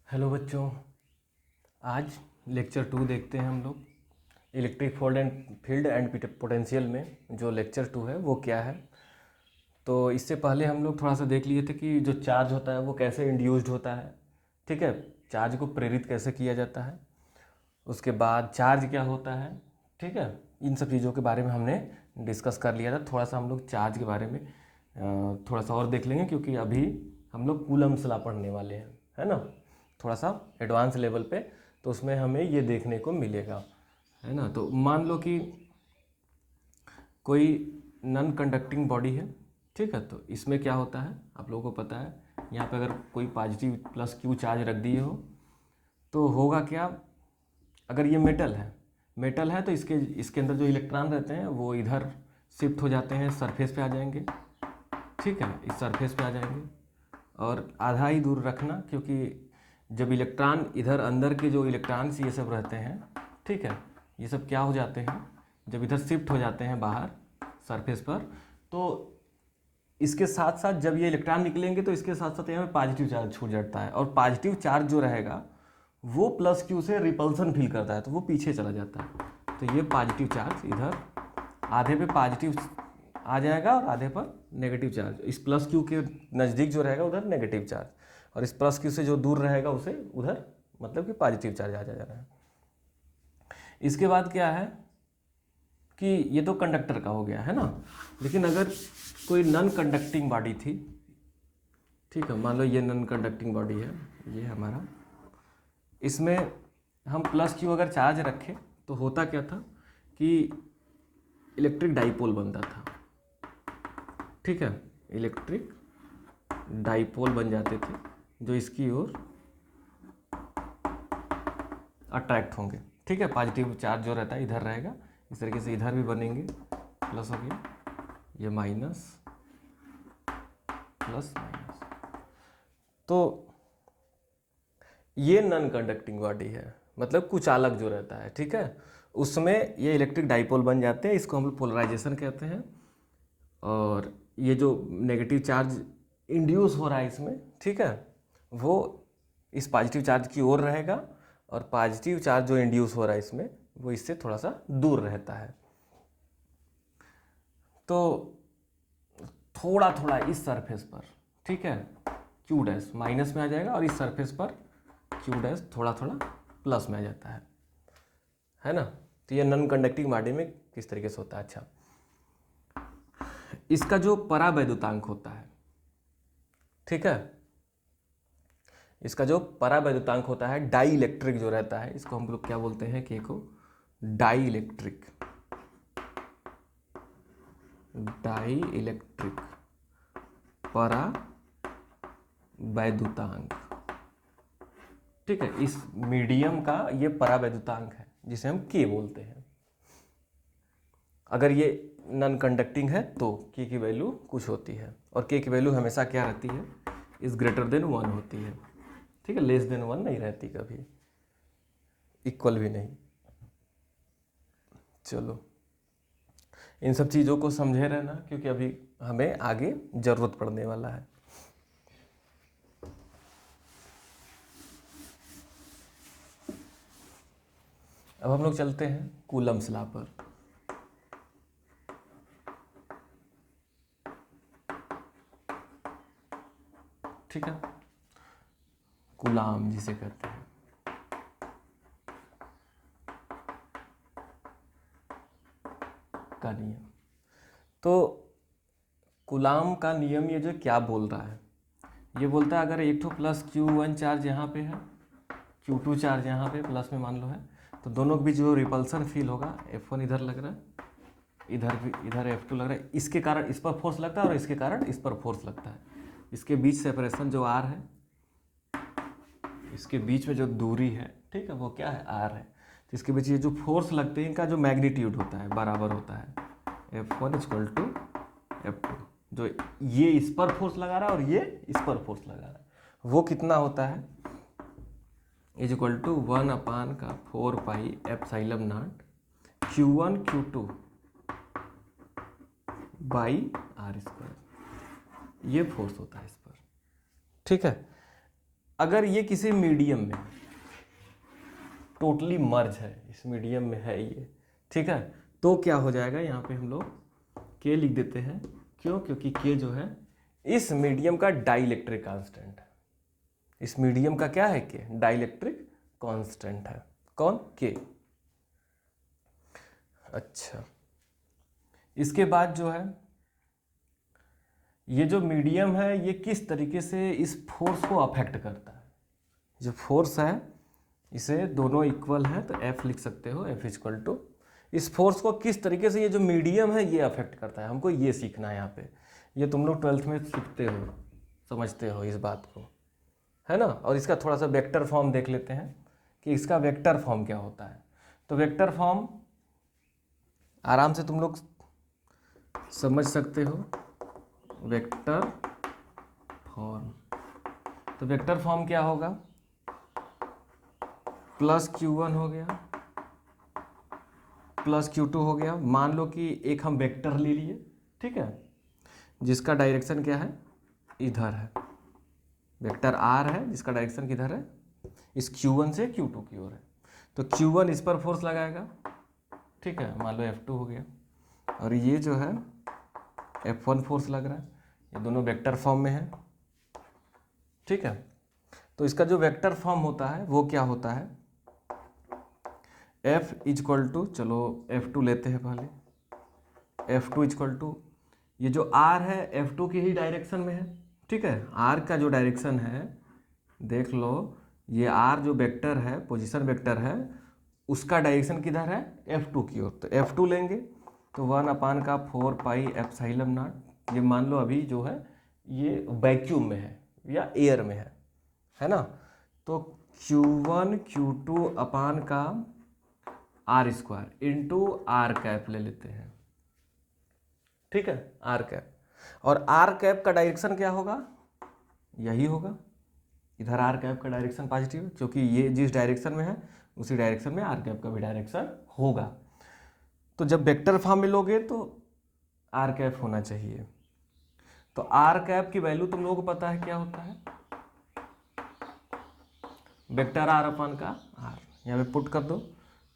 Hello बच्चों, आज lecture 2 देखते हैं हम लोग। इलेक्ट्रिक फील्ड एंड पोटेंशियल में जो लेक्चर 2 है वो क्या है। तो इससे पहले हम लोग थोड़ा सा देख लिए थे कि जो चार्ज होता है वो कैसे इंड्यूस्ड होता है। ठीक है, चार्ज को प्रेरित कैसे किया जाता है, उसके बाद चार्ज क्या होता है। ठीक है, इन सब चीज़ों के बारे में हमने डिस्कस कर लिया था। थोड़ा सा हम लोग चार्ज के बारे में थोड़ा सा और देख लेंगे, क्योंकि अभी हम लोग कूलम्ब्स लॉ पढ़ने वाले हैं, है ना, थोड़ा सा एडवांस लेवल पे। तो उसमें हमें ये देखने को मिलेगा, है ना। तो मान लो कि कोई नॉन कंडक्टिंग बॉडी है, ठीक है। तो इसमें क्या होता है आप लोगों को पता है, यहाँ पे अगर कोई पॉजिटिव प्लस क्यू चार्ज रख दिए हो तो होगा क्या। अगर ये मेटल है तो इसके अंदर जो इलेक्ट्रॉन रहते हैं वो इधर शिफ्ट हो जाते हैं, सरफेस पे आ जाएंगे। ठीक है, इस सरफेस पे आ जाएंगे और आधा ही दूर रखना, क्योंकि जब इलेक्ट्रॉन इधर अंदर के जो इलेक्ट्रॉन्स ये सब रहते हैं, ठीक है, ये सब क्या हो जाते हैं जब इधर शिफ्ट हो जाते हैं बाहर सरफेस पर, तो इसके साथ साथ जब ये इलेक्ट्रॉन निकलेंगे तो इसके साथ साथ यहाँ पे पॉजिटिव चार्ज छूट जाता है, और पॉजिटिव चार्ज जो रहेगा वो प्लस क्यू से रिपल्सन फील करता है तो वो पीछे चला जाता है। तो ये पॉजिटिव चार्ज इधर आधे पे पॉजिटिव आ जाएगा और आधे पर नेगेटिव चार्ज, इस प्लस क्यू के नज़दीक जो रहेगा उधर नेगेटिव चार्ज, और इस प्लस क्यू से जो दूर रहेगा उसे उधर मतलब कि पॉजिटिव चार्ज आ जा रहा है। इसके बाद क्या है कि ये तो कंडक्टर का हो गया, है ना। लेकिन अगर कोई नॉन कंडक्टिंग बॉडी थी, ठीक है, मान लो ये नॉन कंडक्टिंग बॉडी है, ये हमारा, इसमें हम प्लस क्यू अगर चार्ज रखें तो होता क्या था कि इलेक्ट्रिक डाइपोल बनता था। ठीक है, इलेक्ट्रिक डाइपोल बन जाते थे जो इसकी ओर अट्रैक्ट होंगे। ठीक है, पॉजिटिव चार्ज जो रहता है इधर रहेगा, इस तरीके से इधर भी बनेंगे, प्लस हो गया, ये माइनस, प्लस माइनस। तो ये नॉन कंडक्टिंग बॉडी है, मतलब कुछ अलग जो रहता है, ठीक है, उसमें ये इलेक्ट्रिक डाइपोल बन जाते हैं, इसको हम लोग पोलराइजेशन कहते हैं। और ये जो नेगेटिव चार्ज इंड्यूस हो रहा है इसमें, ठीक है, वो इस पॉजिटिव चार्ज की ओर रहेगा, और पॉजिटिव चार्ज जो इंड्यूस हो रहा है इसमें वो इससे थोड़ा सा दूर रहता है। तो थोड़ा थोड़ा इस सरफेस पर, ठीक है, क्यू डैश माइनस में आ जाएगा, और इस सरफेस पर क्यू डैश थोड़ा थोड़ा प्लस में आ जाता है ना। तो ये नॉन कंडक्टिंग बॉडी में किस तरीके से होता है। अच्छा, इसका जो परावैद्युतांक होता है, ठीक है, इसका जो परावैद्युतांक होता है डाई इलेक्ट्रिक जो रहता है, इसको हम लोग क्या बोलते हैं कि को डाई इलेक्ट्रिक परावैद्युतांक। ठीक है, इस मीडियम का ये परावैद्युतांक है जिसे हम के बोलते हैं। अगर ये नॉन कंडक्टिंग है तो के की वैल्यू कुछ होती है, और के की वैल्यू हमेशा क्या रहती है, इज ग्रेटर देन 1 होती है। ठीक है, लेस देन 1 नहीं रहती कभी, इक्वल भी नहीं। चलो, इन सब चीज़ों को समझे रहना, क्योंकि अभी हमें आगे ज़रूरत पड़ने वाला है। अब हम लोग चलते हैं कूलम्ब्स लॉ पर। ठीक है, कूलाम जिसे कहते हैं, का नियम। तो कूलाम का नियम ये जो क्या बोल रहा है, ये बोलता है अगर एक तो प्लस Q1 चार्ज यहाँ पे है, Q2 चार्ज यहाँ पे प्लस में मान लो है, तो दोनों के बीच जो रिपल्सन फील होगा, F1 इधर लग रहा है, इधर भी इधर F2 लग रहा है, इसके कारण इस पर फोर्स लगता है और इसके कारण इस पर फोर्स लगता है। इसके बीच सेपरेशन जो R है, इसके बीच में जो दूरी है, ठीक है, वो क्या है, R है। तो इसके बीच ये जो फोर्स लगते हैं इनका जो मैग्नीट्यूड होता है बराबर होता है F1 = F2। जो ये इस पर फोर्स लगा रहा है और ये इस पर फोर्स लगा रहा है, वो कितना होता है, = 1/4πε0 Q1 Q2 R²। ये फोर्स होता है इस पर। ठीक है, अगर ये किसी मीडियम में टोटली मर्ज है, इस मीडियम में है ये, ठीक है, तो क्या हो जाएगा, यहाँ पे हम लोग के लिख देते हैं। क्यों? क्योंकि के जो है इस मीडियम का डाइलेक्ट्रिक कांस्टेंट है। इस मीडियम का क्या है? के डाइलेक्ट्रिक कांस्टेंट है। कौन? के। अच्छा, इसके बाद जो है ये जो मीडियम है ये किस तरीके से इस फोर्स को अफेक्ट करता है। जो फोर्स है इसे दोनों इक्वल है तो F लिख सकते हो, F इक्वल टू इस फोर्स को किस तरीके से ये जो मीडियम है ये अफेक्ट करता है। हमको ये सीखना है यहाँ पे। ये तुम लोग 12th में सीखते हो, समझते हो इस बात को, है ना। और इसका थोड़ा सा वेक्टर फॉर्म देख लेते हैं कि इसका वेक्टर फॉर्म क्या होता है। तो वेक्टर फॉर्म आराम से तुम लोग समझ सकते हो। वेक्टर फॉर्म, तो वेक्टर फॉर्म क्या होगा? प्लस Q1 हो गया प्लस Q2 हो गया। मान लो कि एक हम वेक्टर ले लिए, ठीक है, जिसका डायरेक्शन क्या है? इधर है। वेक्टर R है जिसका डायरेक्शन किधर है? इस Q1 से Q2 की ओर है। तो Q1 इस पर फोर्स लगाएगा, ठीक है, मान लो F2 हो गया, और ये जो है F1 फोर्स लग रहा है। ये दोनों वेक्टर फॉर्म में है, ठीक है। तो इसका जो वेक्टर फॉर्म होता है वो क्या होता है? F इक्वल टू, चलो F2 लेते हैं पहले। F2 इक्वल टू ये जो R है F2 की ही डायरेक्शन में है, ठीक है। R का जो डायरेक्शन है देख लो, ये R जो वेक्टर है, पोजीशन वेक्टर है, उसका डायरेक्शन किधर है? F2 की ओर। तो F2 लेंगे तो 1/4 पाई एप्सिलॉन नॉट। ये मान लो अभी जो है ये वैक्यूम में है या एयर में है ना। तो Q1 Q2 अपान का R square into R cap ले लेते हैं, ठीक है, आर कैप। और आर कैप का डायरेक्शन क्या होगा? यही होगा। इधर आर कैप का डायरेक्शन पॉजिटिव है, क्योंकि ये जिस डायरेक्शन में है उसी डायरेक्शन में आर कैप का भी डायरेक्शन होगा। तो जब वेक्टर फॉर्म में लोगे तो आर कैप होना चाहिए। तो आर कैप की वैल्यू तुम लोगों को पता है क्या होता है? वेक्टर आर अपान का आर, यहाँ पे पुट कर दो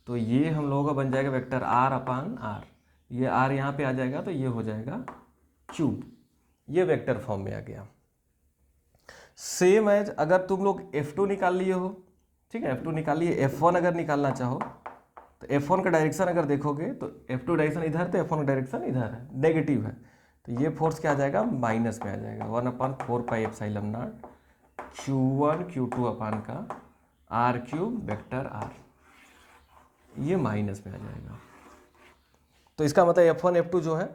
तो ये हम लोगों का बन जाएगा वेक्टर आर अपान आर। ये आर यहाँ पे आ जाएगा तो ये हो जाएगा क्यूब। ये वेक्टर फॉर्म में आ गया। सेम एज अगर तुम लोग F2 निकाल लिए हो, ठीक है, F2 निकाल लिए, F1 अगर निकालना चाहो तो F1 का डायरेक्शन अगर देखोगे तो F2 डायरेक्शन इधर, तो F1 का डायरेक्शन इधर है, नेगेटिव है। तो ये फोर्स क्या आ जाएगा? माइनस में आ जाएगा। 1/4 pi epsilon not Q1 Q2 अपान का आर क्यूब वेक्टर आर, ये माइनस में आ जाएगा। तो इसका मतलब F1 F2 जो है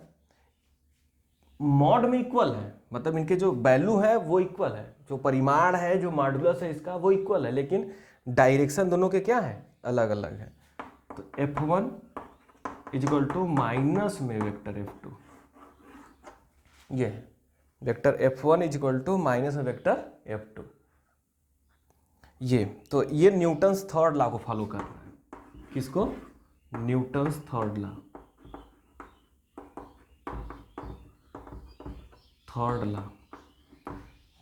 मॉड में इक्वल है, मतलब इनके जो वैल्यू है वो इक्वल है, जो परिमाण है, जो मॉडुलस है इसका वो इक्वल है, लेकिन डायरेक्शन दोनों के क्या है? अलग अलग है। तो F1 इक्वल टू माइनस में वेक्टर F2, ये है vector F1 equal to minus में वेक्टर F2। ये तो ये न्यूटन्स थर्ड लॉ को फॉलो कर रहा है। किसको? Newton's third law. Third law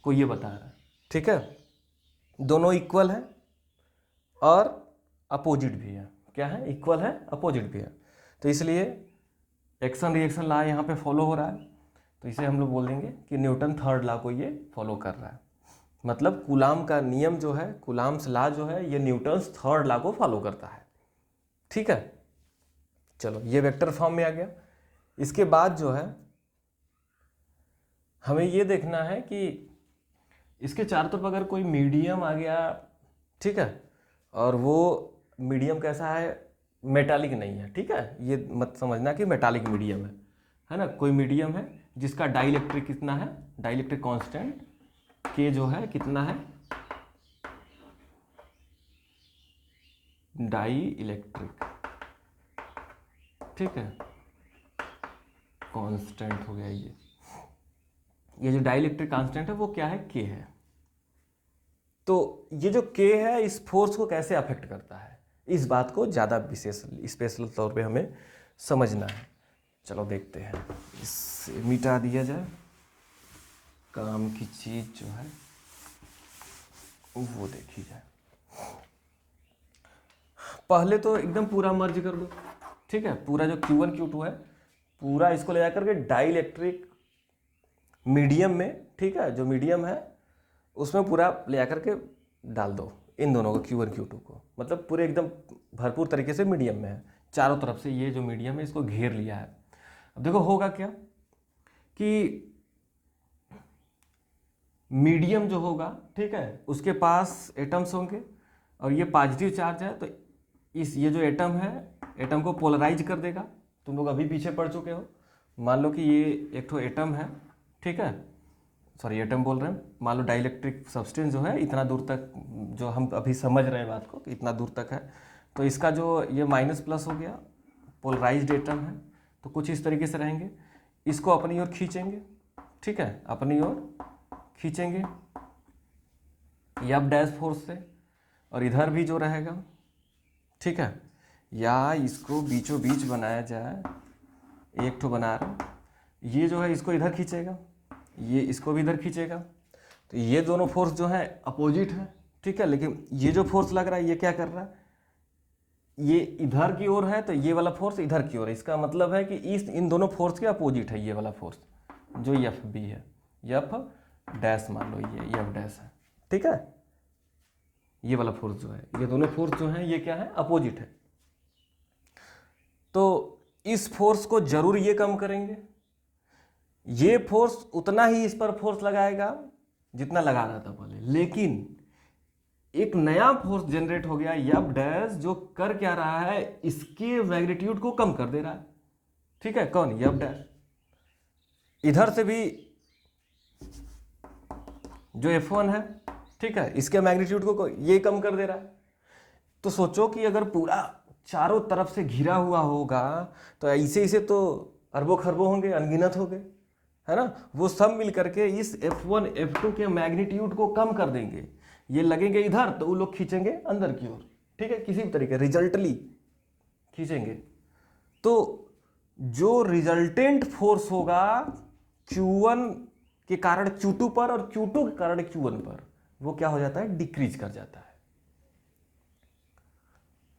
को ये बता रहा है, ठीक है। दोनों इक्वल है और अपोजिट भी है। क्या है? इक्वल है, अपोजिट भी है। तो इसलिए एक्शन रिएक्शन लॉ यहाँ पे फॉलो हो रहा है, तो इसे हम लोग बोल देंगे कि न्यूटन थर्ड लॉ को ये फॉलो कर रहा है। मतलब कूलाम का नियम जो है, कूलाम्स लॉ जो है, ये न्यूटन्स थर्ड लॉ को फॉलो करता है, ठीक है। चलो ये वेक्टर फॉर्म में आ गया। इसके बाद जो है हमें ये देखना है कि इसके चारों तरफ अगर कोई मीडियम आ गया, ठीक है, और वो मीडियम कैसा है? मेटालिक नहीं है, ठीक है। ये मत समझना कि मेटालिक मीडियम है ना। कोई मीडियम है जिसका डाइलेक्ट्रिक कितना है? डाइलेक्ट्रिक कांस्टेंट के जो है कितना है? डाई इलेक्ट्रिक, ठीक है, कांस्टेंट हो गया। ये जो डाइलेक्ट्रिक कांस्टेंट है वो क्या है? के है। तो ये जो के है इस फोर्स को कैसे अफेक्ट करता है, इस बात को ज़्यादा विशेष स्पेशल तौर पे हमें समझना है। चलो देखते हैं, इसे मिटा दिया जाए, काम की चीज़ जो है। वो देखी जाए। पहले तो एकदम पूरा मर्ज कर दो, ठीक है, पूरा जो Q1 Q2 है पूरा इसको ले जाकर के डाइलेक्ट्रिक मीडियम में, ठीक है, जो मीडियम है उसमें पूरा ले जाकर के डाल दो इन दोनों को, Q1 Q2 को, मतलब पूरे एकदम भरपूर तरीके से मीडियम में है, चारों तरफ से ये जो मीडियम है इसको घेर लिया है। अब देखो होगा क्या कि मीडियम जो होगा, ठीक है, उसके पास एटम्स होंगे और ये पॉजिटिव चार्ज है, तो ये जो एटम है, एटम को पोलराइज कर देगा। तुम लोग अभी पीछे पढ़ चुके हो। मान लो कि ये एक तो एटम है, ठीक है, सॉरी एटम बोल रहे हैं, मान लो डाइलेक्ट्रिक सब्सटेंस जो है इतना दूर तक, जो हम अभी समझ रहे हैं बात को कि इतना दूर तक है, तो इसका जो ये माइनस प्लस हो गया, पोलराइज्ड एटम है, तो कुछ इस तरीके से रहेंगे। इसको अपनी ओर खींचेंगे, ठीक है, अपनी ओर खींचेंगे एफ डैश फोर्स से, और इधर भी जो रहेगा, ठीक है, या इसको बीचों बीच बनाया जाए, एक तो बना रहा, ये जो है इसको इधर खींचेगा, ये इसको भी इधर खींचेगा, तो ये दोनों फोर्स जो है अपोजिट है, ठीक है, लेकिन ये जो फोर्स लग रहा है ये क्या कर रहा है, ये इधर की ओर है, तो ये वाला फोर्स इधर की ओर है। इसका मतलब है कि इन दोनों फोर्स के अपोजिट है ये वाला फोर्स जो एफ बी है, एफ डैश मान लो ये एफ डैश है, ठीक है, ये वाला फोर्स जो है, ये दोनों फोर्स जो है ये क्या है, अपोजिट है। तो इस फोर्स को जरूर ये कम करेंगे, ये फोर्स उतना ही इस पर फोर्स लगाएगा जितना लगा रहा था पहले, लेकिन एक नया फोर्स जनरेट हो गया एफ डैश, जो कर क्या रहा है, इसके मैग्नीट्यूड को कम कर दे रहा है, ठीक है, कौन, एफ डैश। इधर से भी जो F1 है, ठीक है, इसके मैग्नीट्यूड को ये कम कर दे रहा है। तो सोचो कि अगर पूरा चारों तरफ से घिरा हुआ होगा तो ऐसे तो अरबों खरबों होंगे, अनगिनत होंगे, है ना, वो सब मिल करके इस F1 F2 के मैग्नीट्यूड को कम कर देंगे। ये लगेंगे इधर तो वो लोग खींचेंगे अंदर की ओर, ठीक है, किसी भी तरीके रिजल्टली खींचेंगे। तो जो रिजल्टेंट फोर्स होगा Q1 के कारण Q2 पर और Q2 के कारण Q1 पर, वो क्या हो जाता है, डिक्रीज कर जाता है,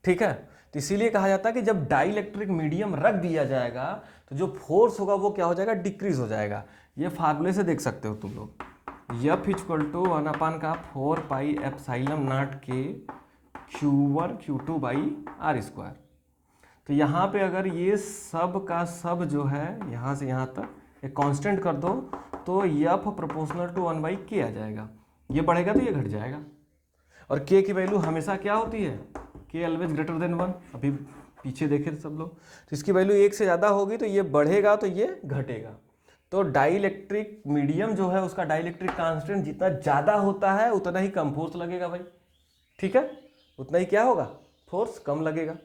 ठीक है। तो इसीलिए कहा जाता है कि जब डाइलेक्ट्रिक मीडियम रख दिया जाएगा तो जो फोर्स होगा वो क्या हो जाएगा, डिक्रीज हो जाएगा। ये फार्मूले से देख सकते हो तुम लोग, F equal to 1/4 pi epsilon naught के Q1 Q2 by are square. तो यहाँ पे अगर ये सब का सब जो है यहाँ से यहाँ तक एक कांस्टेंट कर दो तो F प्रोपोर्शनल टू 1/k आ जाएगा। ये बढ़ेगा तो ये घट जाएगा, और k की वैल्यू हमेशा क्या होती है, k ऑलवेज ग्रेटर देन 1। अभी पीछे देखे सब लोग, तो इसकी वैल्यू 1 से ज़्यादा होगी तो ये बढ़ेगा तो ये घटेगा। तो डाइलेक्ट्रिक मीडियम जो है उसका डाइलेक्ट्रिक कांस्टेंट जितना ज़्यादा होता है उतना ही कम फोर्स लगेगा भाई, ठीक है, उतना ही क्या होगा, फोर्स कम लगेगा।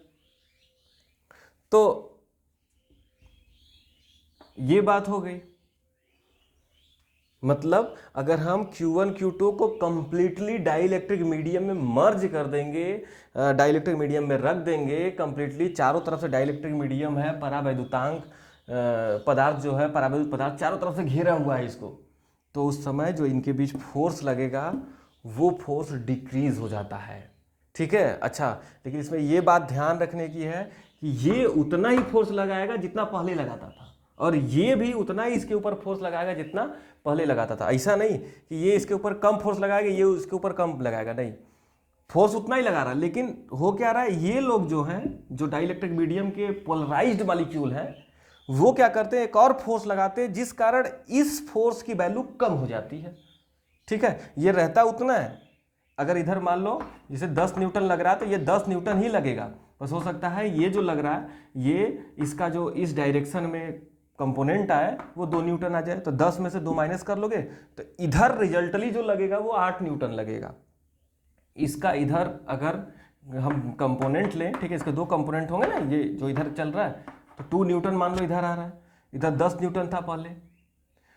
तो ये बात हो गई। मतलब अगर हम Q1 Q2 को कंप्लीटली डाइलेक्ट्रिक मीडियम में मर्ज कर देंगे, डाइलेक्ट्रिक मीडियम में रख देंगे कंप्लीटली, चारों तरफ से डाइलेक्ट्रिक मीडियम है, परावैद्युतांक पदार्थ जो है, परावैद्युत पदार्थ चारों तरफ से घेरा हुआ है इसको, तो उस समय जो इनके बीच फोर्स लगेगा वो फोर्स डिक्रीज हो जाता है, ठीक है। अच्छा, लेकिन इसमें ये बात ध्यान रखने की है कि ये उतना ही फोर्स लगाएगा जितना पहले लगाता था, और ये भी उतना ही इसके ऊपर फोर्स लगाएगा जितना पहले लगाता था। ऐसा नहीं कि ये इसके ऊपर कम फोर्स लगाएगा, ये उसके ऊपर कम लगाएगा, नहीं, फोर्स उतना ही लगा रहा है। लेकिन हो क्या रहा है, ये लोग जो हैं, जो डाइलेक्ट्रिक मीडियम के पोलराइज्ड मॉलिक्यूल हैं, वो क्या करते हैं, एक और फोर्स लगाते हैं जिस कारण इस फोर्स की वैल्यू कम हो जाती है, ठीक है। ये रहता उतना है, अगर इधर मान लो जैसे 10 न्यूटन लग रहा है तो ये 10 न्यूटन ही लगेगा, बस हो सकता है ये जो लग रहा है ये इसका जो इस डायरेक्शन में कंपोनेंट आए वो 2 न्यूटन आ जाए, तो 10 में से 2 माइनस कर लोगे तो इधर रिजल्टली जो लगेगा वो 8 न्यूटन लगेगा। इसका इधर अगर हम कंपोनेंट लें, ठीक है, इसके 2 कंपोनेंट होंगे ना, ये जो इधर चल रहा है तो 2 न्यूटन मान लो इधर आ रहा है, इधर 10 न्यूटन था पहले,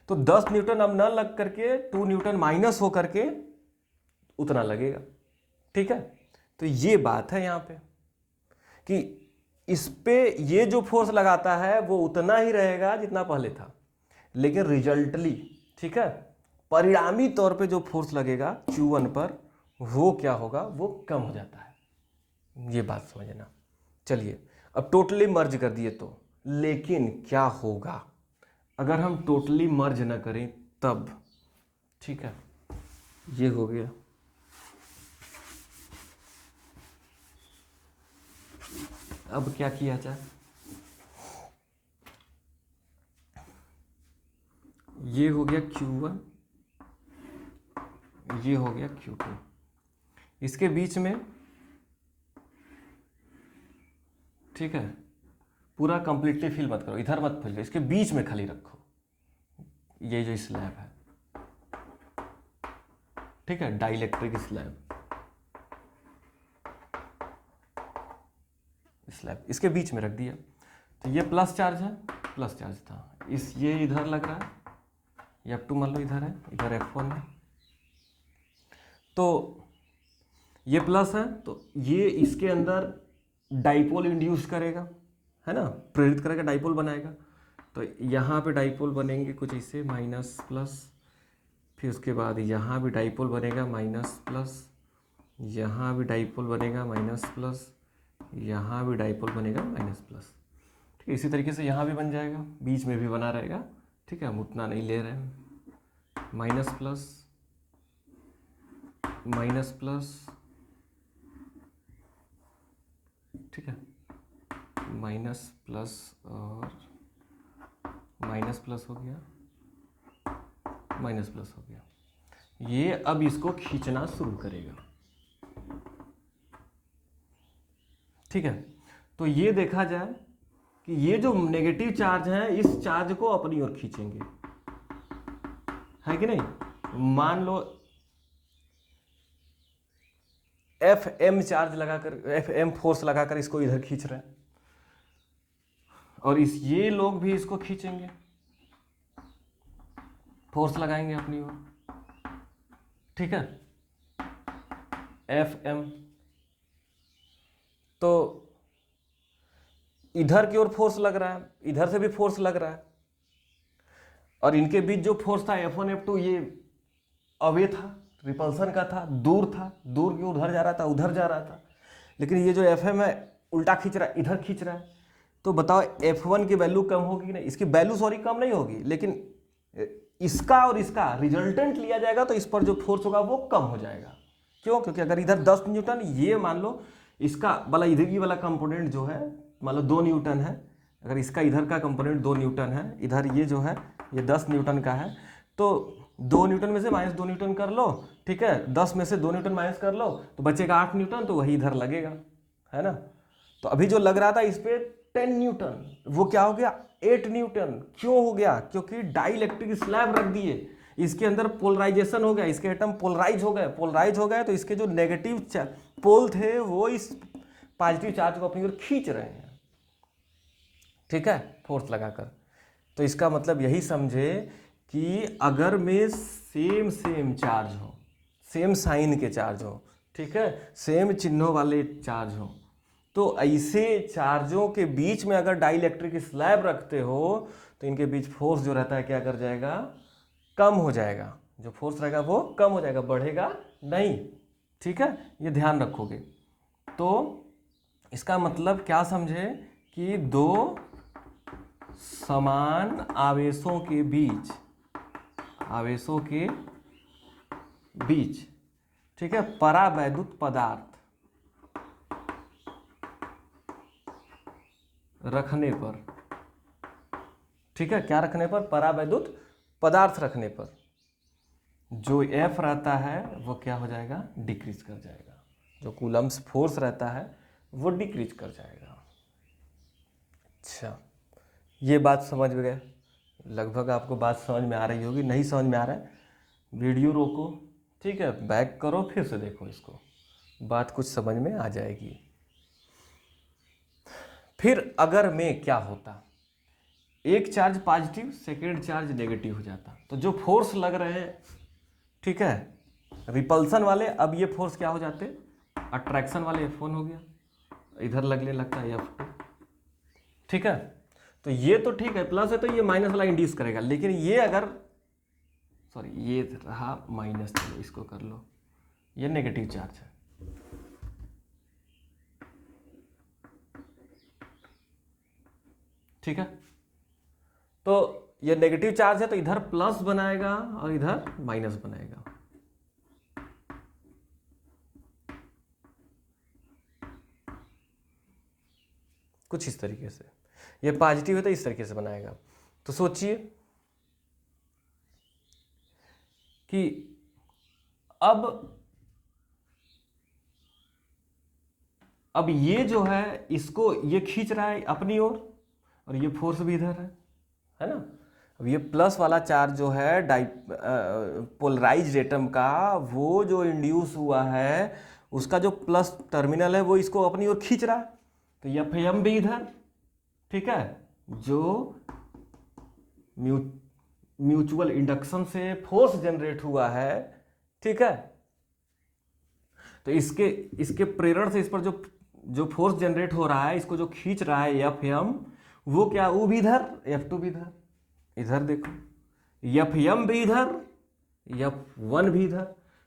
तो 10 न्यूटन अब न लग करके 2 न्यूटन माइनस हो करके उतना लगेगा, ठीक है। तो ये बात है यहाँ पे कि इस पे ये जो फोर्स लगाता है वो उतना ही रहेगा जितना पहले था, लेकिन रिजल्टली, ठीक है, परिणामी तौर पे जो फोर्स लगेगा Q1 पर वो क्या होगा, वो कम हो जाता है। ये बात समझना। चलिए अब टोटली मर्ज कर दिए तो, लेकिन क्या होगा अगर हम टोटली मर्ज ना करें तब? ठीक है, ये हो गया। अब क्या किया जाए, ये हो गया Q1, ये हो गया Q2। इसके बीच में, ठीक है, पूरा कंप्लीटली फिल मत करो, इधर मत फिल, इसके बीच में खाली रखो ये जो स्लैब है, ठीक है, डाइलेक्ट्रिक स्लैब, इसके बीच में रख दिया। तो ये प्लस चार्ज है, प्लस चार्ज था, ये इधर लग रहा है, F2 मान लो इधर है, इधर F1 है, तो ये प्लस है, तो ये इसके अंदर डाइपोल इंड्यूस करेगा, है ना, प्रेरित करेगा, डाइपोल बनाएगा। तो यहाँ पे डाइपोल बनेंगे कुछ ऐसे माइनस प्लस, फिर उसके बाद यहाँ भी डाइपोल बनेगा माइनस प्लस, यहाँ भी डाइपोल बनेगा माइनस प्लस, यहाँ भी डाइपोल बनेगा माइनस प्लस। ठीक है, इसी तरीके से यहाँ भी बन जाएगा, बीच में भी बना रहेगा। ठीक है, हम उतना नहीं ले रहे हैं, माइनस प्लस माइनस प्लस, ठीक है, माइनस प्लस और माइनस प्लस हो गया, माइनस प्लस हो गया। ये अब इसको खींचना शुरू करेगा। ठीक है, तो ये देखा जाए कि ये जो नेगेटिव चार्ज है इस चार्ज को अपनी ओर खींचेंगे, है कि नहीं। मान लो Fm चार्ज लगाकर, Fm फोर्स लगाकर इसको इधर खींच रहे हैं, और ये लोग भी इसको खींचेंगे, फोर्स लगाएंगे अपनी ओर। ठीक है, Fm, तो इधर की ओर फोर्स लग रहा है, इधर से भी फोर्स लग रहा है, और इनके बीच जो फोर्स था F1 F2 ये अवे था, रिपल्सन का था, दूर था, दूर की उधर जा रहा था, उधर जा रहा था। लेकिन ये जो Fm है उल्टा खींच रहा है, इधर खींच रहा है। तो बताओ F1 की वैल्यू कम होगी कि नहीं? इसकी वैल्यू सॉरी कम नहीं होगी, लेकिन इसका और इसका रिजल्टेंट लिया जाएगा तो इस पर जो फोर्स होगा वो कम हो जाएगा। क्यों? क्योंकि अगर इधर 10 न्यूटन, ये मान लो इसका वाला इधर की वाला कंपोनेंट जो है मान लो 2 न्यूटन है, अगर इसका इधर का कंपोनेंट 2 न्यूटन है, इधर ये जो है ये 10 न्यूटन का है, तो 2 न्यूटन में से -2 न्यूटन कर लो, ठीक है, 10 में से 2 न्यूटन माइनस कर लो तो बचेगा 8 न्यूटन, तो वही इधर लगेगा, है ना। तो अभी जो लग रहा था इस पे 10 न्यूटन, वो क्या हो गया 8 न्यूटन। क्यों हो गया? क्योंकि डाइलेक्ट्रिक स्लैब रख दिए, इसके अंदर पोलराइजेशन हो गया, इसके एटम पोलराइज हो गए, तो इसके जो नेगेटिव पोल थे वो इस पॉजिटिव चार्ज को अपनी ओर खींच रहे हैं, ठीक है, फोर्स लगाकर। तो इसका मतलब यही समझे कि अगर में सेम चार्ज हो, सेम साइन के चार्ज हो, ठीक है, सेम चिन्हों वाले चार्ज हो, तो ऐसे चार्जों के बीच में अगर डाइलेक्ट्रिक स्लैब रखते हो तो इनके बीच फोर्स जो रहता है क्या कर जाएगा, कम हो जाएगा। जो फोर्स रहेगा वो कम हो जाएगा, बढ़ेगा नहीं, ठीक है, ये ध्यान रखोगे। तो इसका मतलब क्या समझे कि दो समान आवेशों के बीच, ठीक है, परावैद्युत पदार्थ रखने पर, ठीक है, क्या रखने पर, परावैद्युत पदार्थ रखने पर जो F रहता है वो क्या हो जाएगा, डिक्रीज कर जाएगा। जो कूलम्स फोर्स रहता है वो डिक्रीज कर जाएगा। अच्छा, ये बात समझ में गए? लगभग आपको बात समझ में आ रही होगी। नहीं समझ में आ रहा है वीडियो रोको, ठीक है, बैक करो, फिर से देखो इसको, बात कुछ समझ में आ जाएगी। फिर अगर में क्या होता, एक charge positive, second charge negative हो जाता, तो जो फोर्स लग रहे हैं, ठीक है, रिपल्सन वाले, अब ये फोर्स क्या हो जाते, अट्रैक्शन वाले F1 हो गया, इधर लगने लगता है F2, ठीक है। तो ये तो ठीक है, प्लस है तो ये माइनस वाला इंड्यूस करेगा, लेकिन ये अगर, सॉरी ये रहा माइनस, चलो इसको कर लो, ये नेगेटिव चार्ज है। ठीक है, तो ये नेगेटिव चार्ज है तो इधर प्लस बनाएगा और इधर माइनस बनाएगा। कुछ इस तरीके से, ये पॉजिटिव है तो इस तरीके से बनाएगा। तो सोचिए कि अब ये जो है इसको ये खींच रहा है अपनी ओर और ये फोर्स भी इधर है ना। अब ये प्लस वाला चार्ज जो है पोलराइज्ड एटम का, वो जो इंड्यूस हुआ है उसका जो प्लस टर्मिनल है वो इसको अपनी ओर खींच रहा है, तो ये एम भी इधर। ठीक है, जो म्यूचुअल इंडक्शन से फोर्स जनरेट हुआ है, ठीक है, तो इसके प्रेरण से इस पर जो फोर्स जनरेट हो रहा है, इसको जो खींच रहा है एफ एम, वो क्या, वो भी इधर, F2 भी इधर। इधर देखो, एफ एम भी इधर, F1 भी इधर,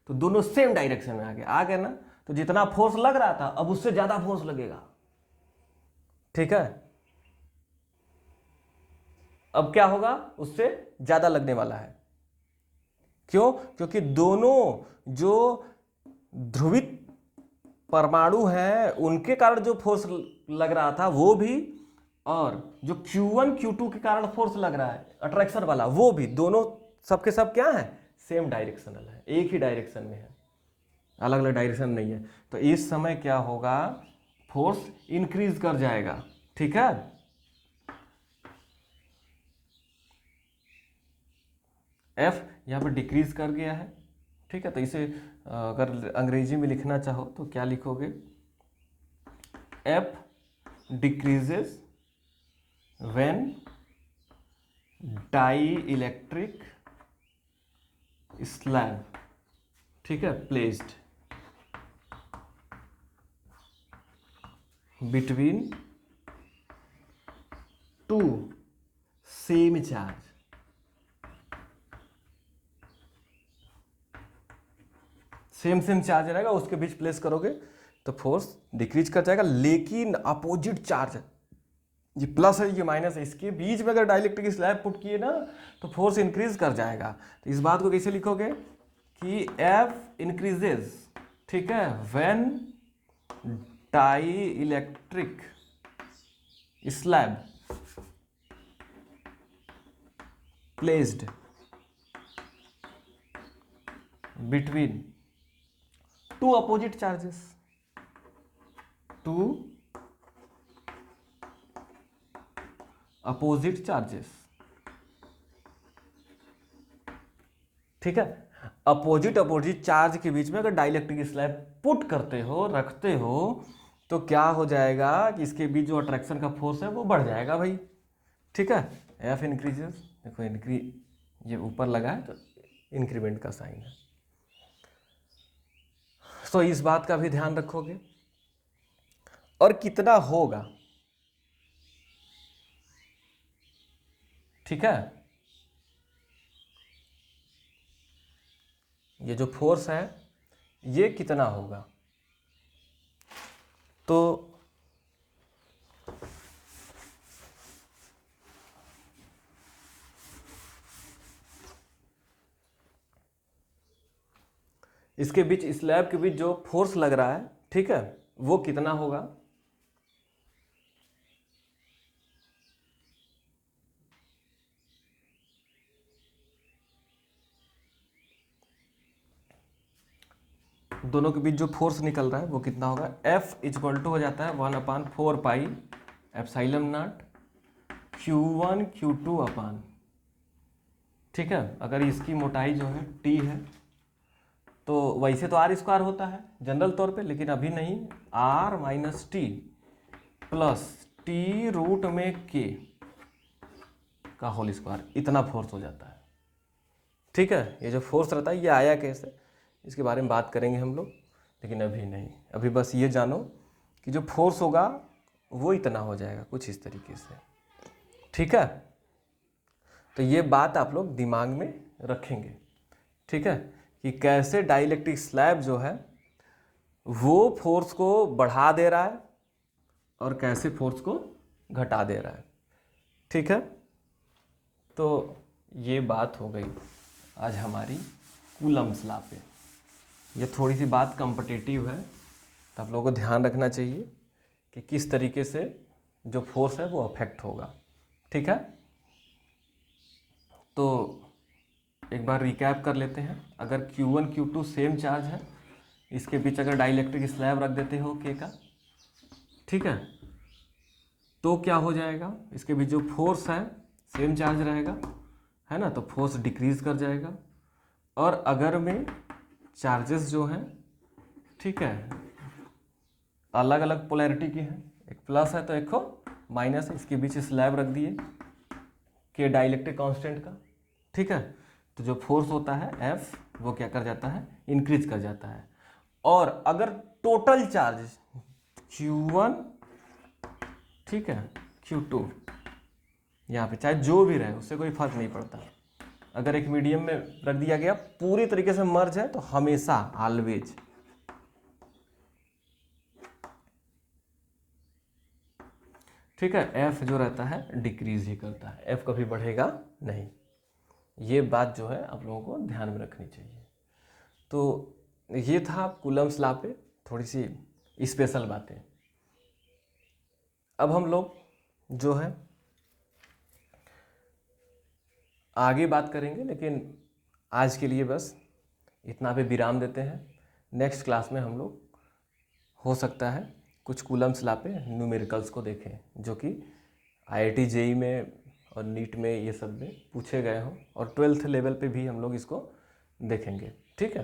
तो दोनों सेम डायरेक्शन में आ गए ना। तो जितना फोर्स लग रहा था अब उससे ज्यादा फोर्स लगेगा। ठीक है, अब क्या होगा, उससे ज्यादा लगने वाला है। क्यों? क्योंकि दोनों जो ध्रुवित परमाणु हैं उनके कारण जो फोर्स लग रहा था वो भी, और जो Q1 Q2 के कारण फोर्स लग रहा है अट्रैक्शन वाला, वो भी, दोनों सबके सब क्या है, सेम डायरेक्शनल है, एक ही डायरेक्शन में है, अलग अलग डायरेक्शन नहीं है। तो इस समय क्या होगा, फोर्स इंक्रीज कर जाएगा। ठीक है, F यहाँ पर डिक्रीज कर गया है। ठीक है, तो इसे अगर अंग्रेजी में लिखना चाहो तो क्या लिखोगे, F decreases when dielectric slab, ठीक है, placed between to same charge. Same charge रहेगा, उसके बीच प्लेस करोगे तो फोर्स डिक्रीज कर जाएगा, लेकिन अपोजिट चार्ज है, ये प्लस है ये माइनस है, इसके बीच में अगर डाइलेक्ट्रिक स्लैब पुट किए ना तो फोर्स इंक्रीज कर जाएगा। तो इस बात को कैसे लिखोगे कि F इंक्रीजेज, ठीक है, when dielectric slab placed between two opposite charges, two opposite charges. ठीक है, अपोजिट चार्ज के बीच में अगर डाइलेक्ट्रिक स्लैब पुट करते हो, रखते हो, तो क्या हो जाएगा कि इसके बीच जो अट्रैक्शन का फोर्स है वो बढ़ जाएगा भाई। ठीक है, F इंक्रीजेस, देखो ये ऊपर लगा है तो इंक्रीमेंट का साइन है, तो इस बात का भी ध्यान रखोगे। और कितना होगा, ठीक है, ये जो फोर्स है ये कितना होगा, तो इसके बीच, स्लैब के बीच जो फोर्स लग रहा है, ठीक है, वो कितना होगा, दोनों के बीच जो फोर्स निकल रहा है वो कितना होगा, F इक्वल टू हो जाता है 1/4 pi epsilon not Q1 Q2 अपान। ठीक है, अगर इसकी मोटाई जो है T है तो वैसे तो R स्क्वायर होता है जनरल तौर पे, लेकिन अभी नहीं, R minus t plus t root में K का होल स्क्वायर, इतना फोर्स हो जाता है। ठीक है, ये जो फोर्स रहता है ये आया कैसे, इसके बारे में बात करेंगे हम लोग, लेकिन अभी नहीं, अभी बस ये जानो कि जो फोर्स होगा वो इतना हो जाएगा, कुछ इस तरीके से। ठीक है, तो ये बात आप लोग दिमाग में रखेंगे। ठीक है, कि कैसे डाइलेक्ट्रिक स्लैब जो है वो फोर्स को बढ़ा दे रहा है और कैसे फोर्स को घटा दे रहा है। ठीक है, तो ये बात हो गई आज हमारी कूलम्ब्स लॉ पे। ये थोड़ी सी बात कॉम्पिटिटिव है, तो आप लोगों को ध्यान रखना चाहिए कि किस तरीके से जो फोर्स है वो अफेक्ट होगा। ठीक है, तो एक बार रिकैप कर लेते हैं। अगर Q1 Q2 सेम चार्ज है, इसके बीच अगर डाइलेक्ट्रिक स्लैब रख देते हो K का, ठीक है, तो क्या हो जाएगा, इसके बीच जो फोर्स है सेम चार्ज रहेगा, है ना, तो फोर्स डिक्रीज कर जाएगा। और अगर में चार्जेस जो हैं, ठीक है, अलग अलग पोलैरिटी की हैं, एक प्लस है तो एक को माइनस है, इसके बीच स्लैब रख दिए के डाइलेक्ट्रिक कांस्टेंट का। ठीक है, तो जो फोर्स होता है F वो क्या कर जाता है, इंक्रीज कर जाता है। और अगर टोटल चार्ज Q1, ठीक है, Q2 यहाँ पे चाहे जो भी रहे उससे कोई फर्क नहीं पड़ता, अगर एक मीडियम में रख दिया गया पूरी तरीके से मर्ज है तो हमेशा ऑलवेज ठीक है F जो रहता है डिक्रीज ही करता है, F कभी बढ़ेगा नहीं। ये बात जो है आप लोगों को ध्यान में रखनी चाहिए। तो ये था कूलम्ब्स लॉ पे थोड़ी सी स्पेशल बातें। अब हम लोग जो है आगे बात करेंगे, लेकिन आज के लिए बस इतना पे विराम देते हैं। नेक्स्ट क्लास में हम लोग हो सकता है कुछ कूलम्ब्स लॉ पे न्यूमेरिकल्स को देखें, जो कि IIT JEE में और नीट में ये सब में पूछे गए हों, और 12th लेवल पे भी हम लोग इसको देखेंगे। ठीक है।